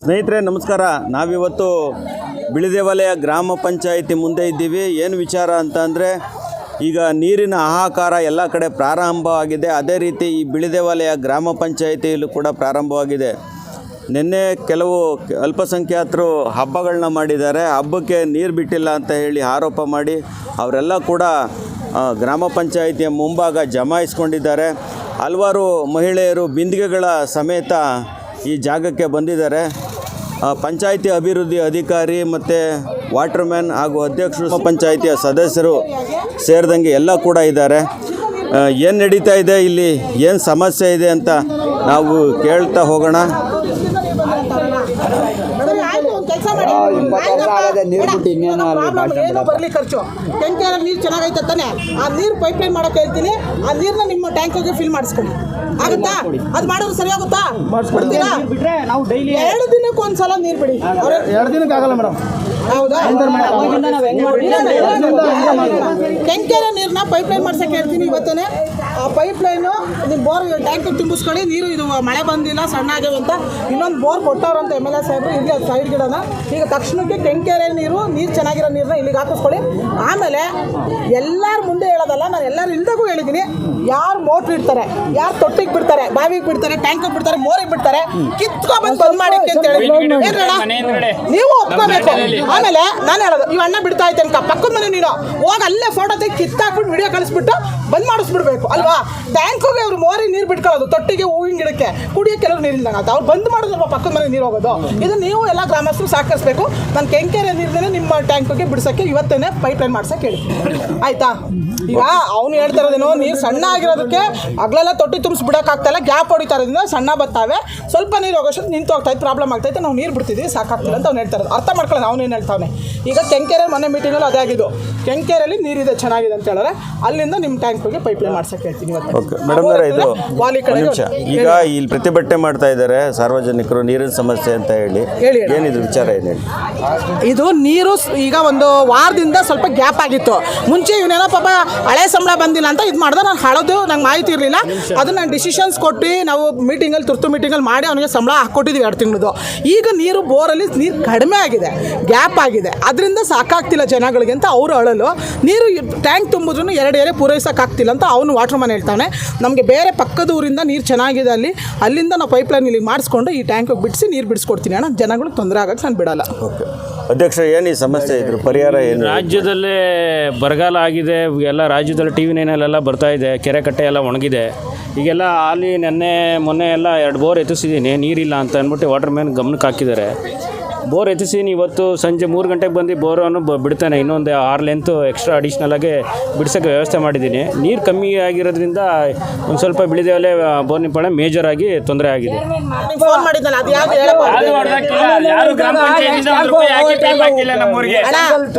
ಸ್ನೇಹಿತರೆ ನಮಸ್ಕಾರ. ನಾವಿವತ್ತು ಬಿಳಿದೇವಾಲಯ ಗ್ರಾಮ ಪಂಚಾಯಿತಿ ಮುಂದೆ ಇದ್ದೀವಿ. ಏನು ವಿಚಾರ ಅಂತ ಅಂದರೆ, ಈಗ ನೀರಿನ ಹಾಹಾಕಾರ ಎಲ್ಲ ಕಡೆ ಪ್ರಾರಂಭವಾಗಿದೆ. ಅದೇ ರೀತಿ ಈ ಬಿಳಿದೇವಾಲಯ ಗ್ರಾಮ ಪಂಚಾಯಿತಿಯಲ್ಲೂ ಕೂಡ ಪ್ರಾರಂಭವಾಗಿದೆ. ನಿನ್ನೆ ಕೆಲವು ಅಲ್ಪಸಂಖ್ಯಾತರು ಹಬ್ಬಗಳನ್ನ ಮಾಡಿದ್ದಾರೆ. ಹಬ್ಬಕ್ಕೆ ನೀರು ಬಿಟ್ಟಿಲ್ಲ ಅಂತ ಹೇಳಿ ಆರೋಪ ಮಾಡಿ ಅವರೆಲ್ಲ ಕೂಡ ಗ್ರಾಮ ಪಂಚಾಯಿತಿಯ ಮುಂಭಾಗ ಜಮಾಯಿಸ್ಕೊಂಡಿದ್ದಾರೆ. ಹಲವಾರು ಮಹಿಳೆಯರು ಬಿಂದಿಗೆಗಳ ಸಮೇತ ಈ ಜಾಗಕ್ಕೆ ಬಂದಿದ್ದಾರೆ. ಪಂಚಾಯಿತಿ ಅಭಿವೃದ್ಧಿ ಅಧಿಕಾರಿ ಮತ್ತು ವಾಟರ್ಮ್ಯಾನ್ ಹಾಗೂ ಅಧ್ಯಕ್ಷರು ಪಂಚಾಯಿತಿಯ ಸದಸ್ಯರು ಸೇರಿದಂಗೆ ಎಲ್ಲ ಕೂಡ ಇದ್ದಾರೆ. ಏನು ನಡೀತಾ ಇದೆ ಇಲ್ಲಿ, ಏನು ಸಮಸ್ಯೆ ಇದೆ ಅಂತ ನಾವು ಕೇಳ್ತಾ ಹೋಗೋಣ. ಬರ್ಲಿ ಖರ್ಚು ಟ್ಯಾಂಕರ್ ನೀರು ಚೆನ್ನಾಗೈತೆ ತಾನೆ, ಆ ನೀರು ಪೈಪ್ ಲೈನ್ ಮಾಡಕ್ಕೆ ಹೇಳ್ತೀನಿ. ಆ ನೀರನ್ನ ನಿಮ್ಮ ಟ್ಯಾಂಕಿಗೆ ಫಿಲ್ ಮಾಡಿಸ್ಕೊಳ್ಳಿ. ಆಗುತ್ತಾ? ಅದು ಮಾಡೋದು ಸರಿ ಆಗುತ್ತಾ? ಎರಡು ದಿನಕ್ಕೆ ಒಂದ್ಸಲ ನೀರು ಬಿಡಿ. 2 ದಿನಕ್ಕೆ ಆಗಲ್ಲ ಮೇಡಮ್. ಹೌದಾ? ಟ್ಯಾಂಕರ್ ನೀರನ್ನ ಪೈಪ್ ಲೈನ್ ಮಾಡ್ಸಕ್ಕೆ ಹೇಳ್ತೀನಿ ಇವತ್ತೇ. ಆ ಪೈಪ್ ಲೈನು ನಿಮ್ಮ ಬೋರ್ ಟ್ಯಾಂಕ್ ತುಂಬಿಸ್ಕೊಳ್ಳಿ. ನೀರು ಇದು ಮಳೆ ಬಂದಿಲ್ಲ, ಸಣ್ಣ ಆಗ್ಯಾವ ಅಂತ ಇನ್ನೊಂದು ಬೋರ್ ಕೊಟ್ಟವ್ರಂತ MLA ಸಾಹೇಬರು. ಇಲ್ಲಿ ಸೈಡ್ ಗಿಡನ ಈಗ ತಕ್ಷಣಕ್ಕೆ ಕೆಂಕೆರೆ ನೀರು ಚೆನ್ನಾಗಿರೋ ನೀರನ್ನ ಇಲ್ಲಿಗೆ ಹಾಕಿಸ್ಕೊಳ್ಳಿ. ಆಮೇಲೆ ಎಲ್ಲರ ಮುಂದೆ ಹೇಳೋದಲ್ಲ, ನಾನು ಎಲ್ಲರೂ ಇಲ್ದಾಗೂ ಹೇಳಿದ್ದೀನಿ. ಯಾರು ಮೋಟ್ರ್ ಇಡ್ತಾರೆ, ಯಾರು ತೊಟ್ಟಿಗೆ ಬಿಡ್ತಾರೆ, ಬಾವಿಗೆ ಬಿಡ್ತಾರೆ, ಟ್ಯಾಂಕಿಗೆ ಬಿಡ್ತಾರೆ, ಮೋರಿಗೆ ಬಿಡ್ತಾರೆ, ಕಿತ್ಕೊಬಂದು ಬಂದ್ ಮಾಡಿಕ್ಕೆ ಅಂತ ಹೇಳಿ ನೀವು ಒಪ್ಕೋಬೇಕು. ಆಮೇಲೆ ನಾನು ಹೇಳೋದು, ಇವ್ ಅಣ್ಣ ಬಿಡ್ತಾ ಇದ್ದೆ ಅನ್ಕ ಪಕ್ಕದ ಮನೆ ನೀರು ಹೋಗಿ ಅಲ್ಲೇ ಫೋಟೋ ತೆಗಿ ಕಿತ್ತಾಕ್ಬಿಟ್ಟು ವಿಡಿಯೋ ಕಳಿಸ್ಬಿಟ್ಟು ಬಂದ್ ಮಾಡಿಸ್ಬಿಡ್ಬೇಕು ಅಲ್ವಾ? ಟ್ಯಾಂಕಿಗೆ ಅವ್ರು ಮೋರಿಗೆ ನೀರು ಬಿಟ್ಕೊಳ್ಳೋದು, ತೊಟ್ಟಿಗೆ ಹೂವಿನ ಗಿಡಕ್ಕೆ ಕುಡಿಯೋಕೆ ಕೆಲವರು ನೀರಿಲ್ಲ ಅಂತ ಅವ್ರು ಬಂದ್ ಮಾಡೋದಲ್ವ ಪಕ್ಕದ ಮನೆ ನೀರು ಹೋಗೋದು. ಇದು ನೀವು ಎಲ್ಲ ಗ್ರಾಮಸ್ಥರು ಸಹಕರಿಸಬೇಕು. ನಾನು ಕೆಂಕೆರೆ ನೀರನ್ನೇ ನಿಮ್ಮ ಟ್ಯಾಂಕಿಗೆ ಬಿಡ್ಸೋಕ್ಕೆ ಇವತ್ತೇನೆ ಪೈಪ್ ಲೈನ್ ಮಾಡ್ಸಕ್ಕೆ ಹೇಳಿ, ಆಯ್ತಾ? ಈಗ ಅವ್ನು ಹೇಳ್ತಾ ಇರೋದೇನೋ, ನೀರು ಸಣ್ಣ ಆಗಿರೋದಕ್ಕೆ ಹಗಲೆಲ್ಲ ತೊಟ್ಟಿ ತುಂಬಿಸಿ ಬಿಡೋಕ್ಕಾಗ್ತಾಯಿಲ್ಲ, ಗ್ಯಾಪ್ ಹೊಡಿತಾ ಇರೋದ್ರಿಂದ ಸಣ್ಣ ಬರ್ತಾವೆ, ಸ್ವಲ್ಪ ನೀರು ಹೋಗೋಷ್ಟು ನಿಂತು ಹೋಗ್ತಾಯಿತ್ತು, ಪ್ರಾಬ್ಲಮ್ ಆಗ್ತೈತೆ, ನಾವು ನೀರು ಬಿಡ್ತಿದ್ವಿ ಸಾಕಾಗ್ತಿಲ್ಲ ಅಂತ ಅವ್ನು ಹೇಳ್ತಾ ಇರೋದು. ಅರ್ಥ ಮಾಡ್ಕೊಳ್ಳೋಣ ಅವನೇನು ಹೇಳ್ತಾವನೆ. ಈಗ ಕೆಂಕೆರೆ ಮನೆ ಮೀಟಿಂಗಲ್ಲಿ ಅದೇ ಆಗಿದ್ದು, ಕೆಂಕೆರೆಯಲ್ಲಿ ನೀರಿದೆ ಚೆನ್ನಾಗಿದೆ ಅಂತ ಹೇಳಿದ್ರೆ ಅಲ್ಲಿಂದ ನಿಮ್ಮ ಟ್ಯಾಂಕಿಗೆ ಪೈಪ್ ಲೈನ್ ಮಾಡ್ಸಕ್ಕೆ ಹೇಳ್ತೀನಿ ಇವತ್ತು. ಮೇಡಮ್ ಇದು ಈಗ ಇಲ್ಲಿ ಪ್ರತಿಭಟನೆ ಮಾಡ್ತಾ ಇದ್ದಾರೆ ಸಾರ್ವಜನಿಕರು ನೀರಿನ ಸಮಸ್ಯೆ ಅಂತ ಹೇಳಿ. ಏನಿದ್ರು ವಿಚಾರ ಏನು ಹೇಳಿ? ಇದು ನೀರು ಈಗ ಒಂದು ವಾರದಿಂದ ಸ್ವಲ್ಪ ಗ್ಯಾಪ್ ಆಗಿತ್ತು. ಮುಂಚೆ ಇವನೇನೋ ಪಾಪ ಹಳೆ ಸಂಬಳ ಬಂದಿಲ್ಲ ಅಂತ ಇದು ಮಾಡಿದ್ರೆ ನಾನು ಹಾಳೋದು ನಂಗೆ ಮಾಹಿತಿ ಇರಲಿಲ್ಲ. ಅದು ನಾನು ಡಿಸಿಷನ್ಸ್ ಕೊಟ್ಟು ನಾವು ಮೀಟಿಂಗಲ್ಲಿ ತುರ್ತು ಮೀಟಿಂಗಲ್ಲಿ ಮಾಡಿ ಅವನಿಗೆ ಸಂಬಳ ಹಾಕ್ಕೊಟ್ಟಿದ್ವಿ 2 ತಿಂಗಳದು. ಈಗ ನೀರು ಬೋರಲ್ಲಿ ನೀರು ಕಡಿಮೆ ಆಗಿದೆ, ಗ್ಯಾಪ್ ಆಗಿದೆ, ಅದರಿಂದ ಸಾಕಾಗ್ತಿಲ್ಲ ಜನಗಳಿಗೆ ಅಂತ ಅವರು ಅಳಲು. ನೀರು ಟ್ಯಾಂಕ್ ತುಂಬಿದ್ರೂ 2 ಏರೆ ಪೂರೈಸೋಕ್ಕಾಗ್ತಿಲ್ಲ ಅಂತ ಅವನು ವಾಟರ್ ಮ್ಯಾನ್ ಹೇಳ್ತಾನೆ. ನಮಗೆ ಬೇರೆ ಪಕ್ಕದ ಊರಿಂದ ನೀರು ಚೆನ್ನಾಗಿದೆ, ಅಲ್ಲಿಂದ ನಾವು ಪೈಪ್ ಲೈನ್ ಇಲ್ಲಿ ಮಾಡಿಸ್ಕೊಂಡು ಈ ಟ್ಯಾಂಕಿಗೆ ಬಿಡಿಸಿ ನೀರು ಬಿಡಿಸ್ಕೊಡ್ತೀನಿ ಅಣ್ಣ. ಜನಗಳಿಗೆ ತೊಂದರೆ ಆಗೋಕ್ಕೆ ನಾನು ಬಿಡಲ್ಲ. ಅಧ್ಯಕ್ಷ, ಏನು ಈ ಸಮಸ್ಯೆ ಇದ್ರ ಪರಿಹಾರ ಏನು? ರಾಜ್ಯದಲ್ಲೇ ಬರಗಾಲ ಆಗಿದೆ, ಎಲ್ಲ ರಾಜ್ಯದಲ್ಲಿ TV9 ಬರ್ತಾ ಇದೆ, ಕೆರೆ ಕಟ್ಟೆ ಎಲ್ಲ ಒಣಗಿದೆ. ಈಗೆಲ್ಲ ಅಲ್ಲಿ ಮೊನ್ನೆ ಎಲ್ಲ 2 ಬೋರ್ ಎತ್ತಿಸಿದ್ದೀನಿ, ನೀರಿಲ್ಲ ಅಂತ ಅಂದ್ಬಿಟ್ಟು ವಾಟರ್ ಮ್ಯಾನ್ ಗಮನಕ್ಕೆ ಹಾಕಿದ್ದಾರೆ. ಬೋರ್ ಎತ್ತಿಸಿದ್ದೀನಿ, ಇವತ್ತು ಸಂಜೆ 3 ಗಂಟೆಗೆ ಬಂದು ಬೋರನ್ನು ಬಿಡ್ತಾನೆ. ಇನ್ನೊಂದು 6 ಲೆಂತು ಎಕ್ಸ್ಟ್ರಾ ಅಡಿಷ್ನಲಾಗಿ ಬಿಡ್ಸೋಕ್ಕೆ ವ್ಯವಸ್ಥೆ ಮಾಡಿದ್ದೀನಿ. ನೀರು ಕಮ್ಮಿ ಆಗಿರೋದ್ರಿಂದ ಒಂದು ಸ್ವಲ್ಪ ಬಿಳಿದೇವಾಲಯ ಬೋರ್ನಿಪಾಳೆ ಮೇಜರ್ ಆಗಿ ತೊಂದರೆ ಆಗಿದೆ.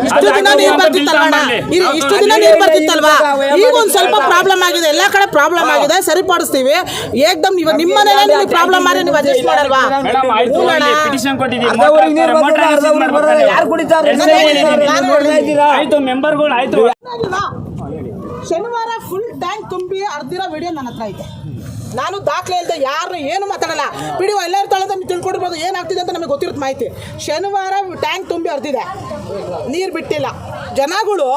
ಇಷ್ಟು ದಿನ ನೀರು ಬರ್ತಿತ್ತಲ್ವಾ, ಈಗ ಒಂದು ಸ್ವಲ್ಪ ಪ್ರಾಬ್ಲಮ್ ಆಗಿದೆ, ಎಲ್ಲ ಕಡೆ ಪ್ರಾಬ್ಲಮ್ ಆಗಿದೆ, ಸರಿಪಡಿಸ್ತೀವಿ. ಏಕ್ದಮ್ ನೀವು ನಿಮ್ಮ ಮನೇಲಿ ಪ್ರಾಬ್ಲಮ್ ಮಾಡಿ ನೀವು ಅಡ್ಜಸ್ಟ್ ಮಾಡಲ್ವಾ? ಶನಿವಾರ ಫುಲ್ ಟ್ಯಾಂಕ್ ತುಂಬಿ ಅರ್ಧಿರೋ ವಿಡಿಯೋ ನನ್ನ ಹತ್ರ ಐತೆ. ನಾನು ದಾಖಲೆ ಇಲ್ಲದೆ ಯಾರು ಏನು ಮಾತಾಡಲ್ಲ. ವಿಡಿಯೋ ಎಲ್ಲ ಇರ್ತಾಳೆ ಅಂತ ತಿಳ್ಕೊಂಡಿರ್ಬೋದು, ಏನಾಗ್ತಿದೆ ಅಂತ ನಮಗೆ ಗೊತ್ತಿರುತ್ತೆ ಮಾಹಿತಿ. ಶನಿವಾರ ಟ್ಯಾಂಕ್ ತುಂಬಿ ಅರ್ಧಿದೆ, ನೀರು ಬಿಟ್ಟಿಲ್ಲ. ಜನಗಳು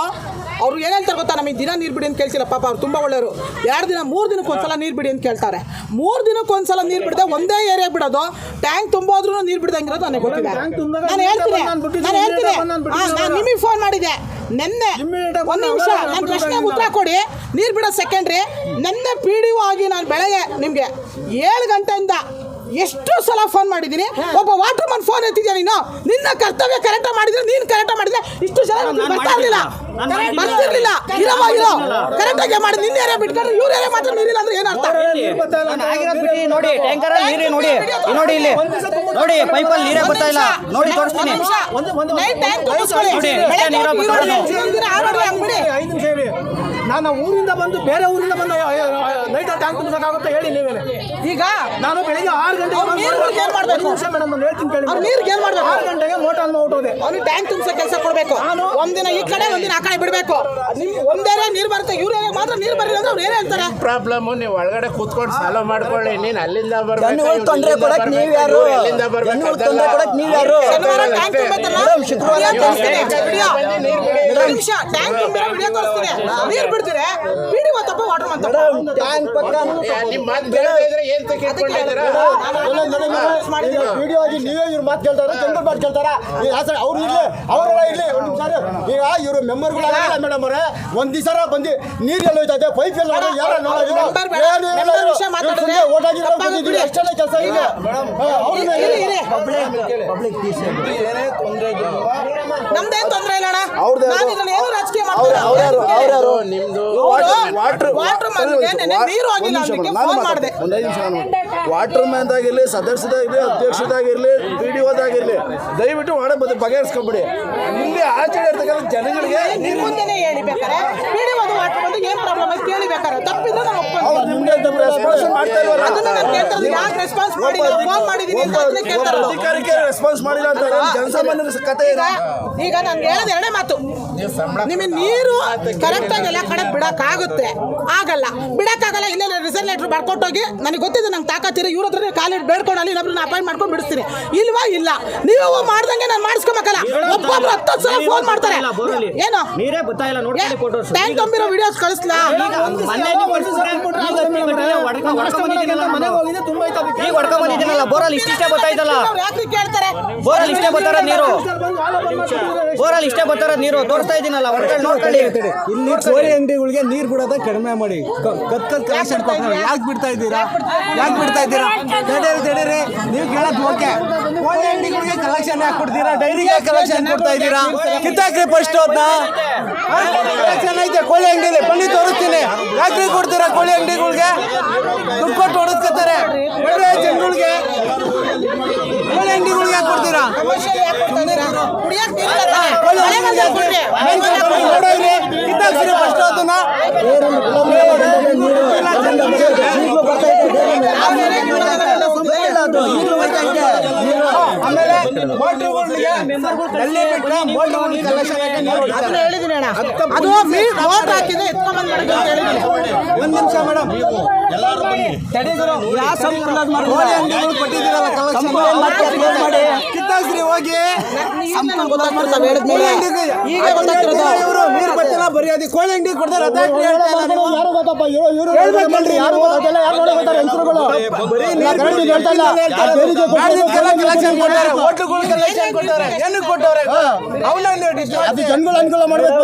ಅವ್ರು ಏನು ಹೇಳ್ತಾರೆ ಗೊತ್ತಾ, ನಮಗೆ ದಿನ ನೀರು ಬಿಡಿ ಅಂತ ಕೇಳ್ತಿಲ್ಲ ಪಾಪ, ಅವ್ರು ತುಂಬ ಒಳ್ಳೆಯವರು. 2 ದಿನ 3 ದಿನಕ್ಕೆ ಒಂದ್ಸಲ ನೀರು ಬಿಡಿ ಅಂತ ಕೇಳ್ತಾರೆ. 3 ದಿನಕ್ಕೆ ಒಂದ್ಸಲ ನೀರು ಬಿಡದೆ ಒಂದೇ ಏರಿಯಾ ಬಿಡೋದು, ಟ್ಯಾಂಕ್ ತುಂಬೋದ್ರೂ ನೀರು ಬಿಡ್ದಂಗಿರೋದು ನನಗೆ ಗೊತ್ತಿದೆ. ನಾನು ಹೇಳ್ತೀನಿ ನಾನು ನಿಮಗೆ ಫೋನ್ ಮಾಡಿದೆ ನೆನ್ನೆ. 1 ನಿಮಿಷ ನನ್ನ ಪ್ರಶ್ನೆಗೆ ಉತ್ತರ ಕೊಡಿ. ನೀರು ಬಿಡೋದು ಸೆಕೆಂಡ್ರಿ. ನೆನ್ನೆ PDO ಆಗಿ ನಾನು ಬೆಳಗ್ಗೆ ನಿಮಗೆ 7 ಗಂಟೆಯಿಂದ ಎಷ್ಟು ಸಲ ಫೋನ್ ಮಾಡಿದ್ದೀನಿ. ಒಬ್ಬ ವಾಟರ್ ಮ್ಯಾನ್ ಫೋನ್ ಎತ್ತಿದ್ಯಾ ನೀನು? ನಿನ್ನ ಕರ್ತವ್ಯ ಕರೆಕ್ಟಾಗಿ ಮಾಡಿದ್ರೆ, ನೀನು ಕರೆಕ್ಟಾಗಿ ಮಾಡಿದ್ರೆ ಇಷ್ಟು ಜನ ಬರ್ತಿರ್ಲಿಲ್ಲ. ಇರವಾಗಿರೋ ಕರೆಕ್ಟಾಗಿ ಮಾಡಿ ನಿನ್ನ ಏರಿಯಾ ಬಿಟ್ಕೊಂಡ್ರೆ ಇವ್ರ ಏರಿಯಾ ಮಾತ್ರ ನೀರಿಲ್ಲ ಅಂದ್ರೆ ಏನರ್ಥ? ನೋಡಿ ಟ್ಯಾಂಕರ್ ನೀರೇ ನೋಡಿ ಇಲ್ಲಿ ನೋಡಿ, ಪೈಪಲ್ಲಿ ನೀರೇ ಬರ್ತಾ ಇಲ್ಲ ನೋಡಿ, ತೋರಿಸ್ತೀನಿ. ಟ್ಯಾಂಕ್ ನಾನು ಊರಿಂದ ಬಂದು ಬೇರೆ ಊರಿಂದ ಬಂದು ನೈಟ್ ಟ್ಯಾಂಕ್ ತುಂಬಿಸೋಕ್ಕಾಗುತ್ತೆ ಹೇಳಿ ನೀವೇನೆ. ಈಗ ನಾನು ಬೆಳಿಗ್ಗೆ 6 ಗಂಟೆಗೆ ಅವ್ರು ನೀರಿಗೆ ಏನ್ ಮಾಡ್ಬೇಕು? ಮೇಡಮ್ ನಾನು ಹೇಳ್ತೀನಿ ಕೇಳಿ. ಅವ್ರು ನೀರಿಗೆ ಏನ್ ಮಾಡ್ಬೇಕು? 6 ಗಂಟೆಗೆ ಮೋಟಾರ್ ಹೊರಟೋದೆ. ಅವ್ನು ಟ್ಯಾಂಕ್ ತುಂಬಿಸೋ ಕೆಲಸ ಕೊಡ್ಬೇಕು. ಒಂದಿನ ಈ ಕಡೆ ಒಂದಿನ ಆ ಕಡೆ ಬಿಡ್ಬೇಕು. ನಿಮ್ ಒಂದೇ ನೀರು ಬರುತ್ತೆ, ಇವ್ರ ಮಾತ್ರ ನೀರು ಬರಲಿಲ್ಲ ಅಂದ್ರೆ ಅವ್ರು ಏನ್ ಹೇಳ್ತಾರೆ? ಪ್ರಾಬ್ಲಮ್ ನೀವು ಒಳಗಡೆ ಕೂತ್ಕೊಂಡು ಸಾಲ ಮಾಡ್ಕೊಳ್ಳಿ. ನೀನ್ ಅಲ್ಲಿಂದ ಬರ್ಬೇಕು, ಜನಗಳು ತೊಂದರೆ ಕೊಡಕ್ ನೀವ್ ಯಾರು? ಎಲ್ಲಿಂದ ಜನಗಳು ತೊಂದರೆ ಕೊಡಕ್ ನೀವ್ ಯಾರು? ಶನಿವಾರ ಟ್ಯಾಂಕ್ ತುಂಬತ್ತಲ್ಲ, ವಿಡಿಯೋ ತೋರಿಸ್ತೀನಿ. ವಿಡಿಯೋ. ಎರಡು ನಿಮಿಷ ಟ್ಯಾಂಕ್ ತುಂಬಿರೋ ವಿಡಿಯೋ ತೋರಿಸ್ತೀನಿ. ನೀರು ಬಿಡ್ತೀರಿ, ಬಿಡಿ ಗೊತ್ತಪ್ಪ ವಾಟರ್ ಮಂತ. ಟ್ಯಾಂಕ್ ಪಕ್ಕ ನಿಮ್ ಮಾತು ಬೇರೆ ಇದ್ರೆ ಏನ್ ತಗೊಂಡಿದ್ದೀರಾ? ವಿಡಿಯೋ ಆಗಿ ನೀವೇ ಇವ್ರ ಮಾತು ಕೇಳ್ತಾರ, ಜನಗಳ ಮಾತು ಕೇಳ್ತಾರ. ಅವ್ರು ಇರ್ಲಿ, ಅವರೆಲ್ಲ ಇರ್ಲಿ. ಒಂದು ನಿಮಿಷ ಈಗ ಇವರು ಮೆಂಬರ್ಗಳಾಗಲ್ಲ ಮೇಡಮ್ ಅವರೇ. ಒಂದ್ ದಿವಸ ಬಂದು ನೀರು ಎಲ್ಲ ಹೋಯ್ತದೆ, ಪೈಪ್ ಎಲ್ಲ ಯಾರು ಎಷ್ಟೆಲ್ಲ ಕೆಲಸ ಈಗ ನಮ್ದೇನ್ ತೊಂದ್ರೆ ಇಲ್ಲ ಅಣ್ಣ. ಅವ್ರ್ದು ನಾನು ಇದ್ರಲ್ಲಿ ಏನು ರಾಜಕೀಯ ಮಾಡ್ತಿಲ್ಲ. ನಿಮ್ದು ವಾಟರ್ ನೀರು ಆಗಿಲ್ಲ ಅದಕ್ಕೆ ಫೋನ್ ಮಾಡಿದೆ. ವಾಟರ್ ಮ್ಯಾನ್ ಆಗಿರ್ಲಿ, ಸದಸ್ಯದಾಗಿರ್ಲಿ, ಅಧ್ಯಕ್ಷದಾಗಿರ್ಲಿ, PDOದಾಗಿರ್ಲಿ, ದಯವಿಟ್ಟು ಮಾಡೋ ಬಗೆಹರಿಸ್ಕೊಂಬಿಡಿ. ಇಲ್ಲಿ ಆಚೆ ಇರ್ತಕ್ಕಂಥ ಜನಗಳಿಗೆ ನಿಮ್ ಮುಂದೆನೆ ಹೇಳಿ ಬೇಕಾರೆ ವಿಡಿಯೋದು ವಾಟರ್ ಬಂದು ಏನ್ ಪ್ರಾಬ್ಲಮ್ ಐತೆ ಕೇಳಿ ಬೇಕಾರೆ. ತಪ್ಪಿದ್ರೆ ನಾನು ಒಪ್ಕೊಂತೀನಿ. ಅದನ್ನ ನಾನು ಕೇಳ್ತಾರೆ, ಯಾಕೆ ರೆಸ್ಪಾನ್ಸ್ ಮಾಡಿಲ್ಲ, ಫೋನ್ ಮಾಡಿದೀನಿ ಅಂತ ಅದನ್ನೇ ಕೇಳ್ತಾರೆ. ಅಧಿಕಾರಿಗೆ ರೆಸ್ಪಾನ್ಸ್ ಮಾಡಿಲ್ಲ ಅಂತಾರೆ. ಜನಸಾಮಾನ್ಯರ ಕಥೆ ಇದೆ. ಈಗ ನನ್ಗೆ ಹೇಳೋದು ಎರಡೇ ಮಾತು. ನಿಮಗೆ ನೀರು ಕರೆಕ್ಟ್ ಆಗಿ ಎಲ್ಲ ಕಡೆ ಬಿಡಕ್ಕಾಗುತ್ತೆ, ಆಗಲ್ಲ, ಬಿಡಕ್ಕಾಗಲ್ಲ. ಇಲ್ಲೇ ರಿಸಲ್ಟ್ ಲೆಟರ್ ಬರ್ಕೊಟ್ಟೋಗಿ, ನನಗೆ ಗೊತ್ತಿದೆ ನಂಗೆ ತಾಕತ್ತಿರಿ, ಇವ್ರ ಹತ್ರ ಕಾಲಿಟ್ಟು ಬೇಡ್ಕೊಂಡು ಅಲ್ಲಿ ಇನ್ನೊಬ್ರನ್ನ ಅಪಾಯಿಂಟ್ ಮಾಡ್ಕೊಂಡು ಬಿಡಿಸ್ತೀನಿ. ಇಲ್ವಾ ಇಲ್ಲ, ನೀವು ಮಾಡ್ದಂಗೆ ನಾನು ಮಾಡಿಸ್ಕೊಬೇಕಲ್ಲ. ಒಬ್ಬೊಬ್ರು 10 ಸಲ ಫೋನ್ ಮಾಡ್ತಾರೆ. ಏನು ನೀರೇ ಗೊತ್ತಾ ಇಲ್ಲ ನೋಡ್ಕೊಳ್ಳಿ ಫೋಟೋಸ್. ಟ್ಯಾಂಕ್ ತುಂಬಿರೋ ವಿಡಿಯೋಸ್ ಕಳಿಸ್ಲಾ? ಈಗ ಹೊಡ್ಕೊಂಡ್ ಬಂದಿದ್ದೀನಲ್ಲ ಬೋರಲ್ಲಿ ಇಷ್ಟೇ ಗೊತ್ತಾಯ್ತಲ್ಲ. ಯಾಕ್ರಿ ಕೇಳ್ತಾರೆ? ಬೋರಲ್ಲಿ ಇಷ್ಟೇ ಬರ್ತಾರ ನೀರು, ಬೋರಲ್ಲಿ ಇಷ್ಟೇ ಬರ್ತಾರ ನೀರು ತೋರಿಸ್ತಾ ಇದ್ದೀನಲ್ಲ. ಹೊಡ್ಕೊಂಡು ನೋಡ್ಕೊಳ್ಳಿ. ಇಲ್ಲಿ ಕೋರಿ ಅಂಗಡಿಗಳಿಗೆ ನೀರು ಬಿಡೋದ ಕಡಿಮೆ ಮಾಡಿ. ಕತ್ ಕಲೆಕ್ಷನ್ ಯಾಕೆ ಬಿಡ್ತಾ ಇದ್ದೀರಾ? ಯಾಕೆ ಬಿಡ್ತಾ ಇದ್ದೀರಾ? ತಡೀರಿ, ನೀವು ಕೇಳೋದು ಓಕೆ. ಕೋಳಿ ಅಂಗಡಿಗಳಿಗೆ ಕಲೆಕ್ಷನ್ ಯಾಕೆ ಕೊಡ್ತೀರಾ? ಡೈರಿಗೆ ಕಲೆಕ್ಷನ್ ಕೊಡ್ತಾ ಇದ್ದೀರಾ? ಕಿತ್ತಾಕ್ರಿ ಫಸ್ಟ್ ಅದನ್ನ. ಕಲೆಕ್ಷನ್ ಐತೆ ಕೋಳಿ ಅಂಗಡಿಲಿ, ಬನ್ನಿ ತೋರಿಸ್ತೀನಿ. ಯಾಕ್ರಿ ಕೊಡ್ತೀರಾ ಕೋಳಿ ಅಂಗಡಿಗಳಿಗೆ? ದುಡ್ಡು ಕೊಟ್ಟು ಹೊಡೆಸ್ಕೊತಾರೆ ಬೇರೆ ಜನಗಳಿಗೆ. ಕೋಳಿ ಅಂಗಡಿಗಳಿಗೆ ಯಾಕೆ ಕೊಡ್ತೀರಾ? ಕುಡಿಯಕ್ಕೆ ನೀರಿಲ್ಲ ತಾನೆ? ಕೋಳಿ ಮಳೆ ಬಂದ್ರೆ ಕೊಡ್ರಿ. ನೋಡ್ರಿ, ಕಿತ್ತಾಕ್ಸಿರಿ ಫಸ್ಟ್ ಅದನ್ನ. ಆಮೇಲೆ ಮೋಟ್ರುಗಳಿಗೆ ನಲ್ಲಿ ಬಿಟ್ರೆ ಮೋಟ್ರುಗಳಿಗೆ ಕಲೆಕ್ಷನ್ ಹಾಕಿ ನೀರು ಹೊಡಿತಾರೆ. ಅದನ್ನ ಹೇಳಿದೀನಿ ಅಣ್ಣ. ಅದು ಮೋಟರ್ ಹಾಕಿದ್ರೆ ಎತ್ಕೊಂಡ್ ಬಂದ್ ಅಂತ ಹೇಳಿದೀನಿ. ಒಂದ್ ನಿಮಿಷ ಮೇಡಮ್, ಕೋಳಿ ಅಂಗಡಿಗಳು ಕೊಟ್ಟಿದ್ದೀರಲ್ಲ ಕಲೆಕ್ಷನ್ ಮಾಡಿ ಕಿತ್ತಾಕ್ಸ್ರಿ ಹೋಗಿ. ನನಗೆ ಗೊತ್ತಾಗ್ತಿರೋದು ಅವ್ರು ಹೇಳಿದ್ಮೇಲೆ ಈಗ ಗೊತ್ತಾಗ್ತಿರೋದು. ಇವರು ನೀರು ಬಟ್ಟಿಲ್ಲ ಬರೀ ಅದು ಕೋಳಿ ಅಂಗಡಿ ಕೊಡ್ತಾರೆ. ಕಲೆಕ್ಷನ್ ಕೊಟ್ಟಾರೆ, ಹೋಟ್ಲುಗಳು ಕಲೆಕ್ಷನ್ ಕೊಟ್ಟಾರೆ. ಏನಕ್ಕೆ ಕೊಟ್ಟವ್ರೆ? ಅವನ್ನ ಅದು ಜನಗಳು ಅನುಕೂಲ ಮಾಡಬೇಕು.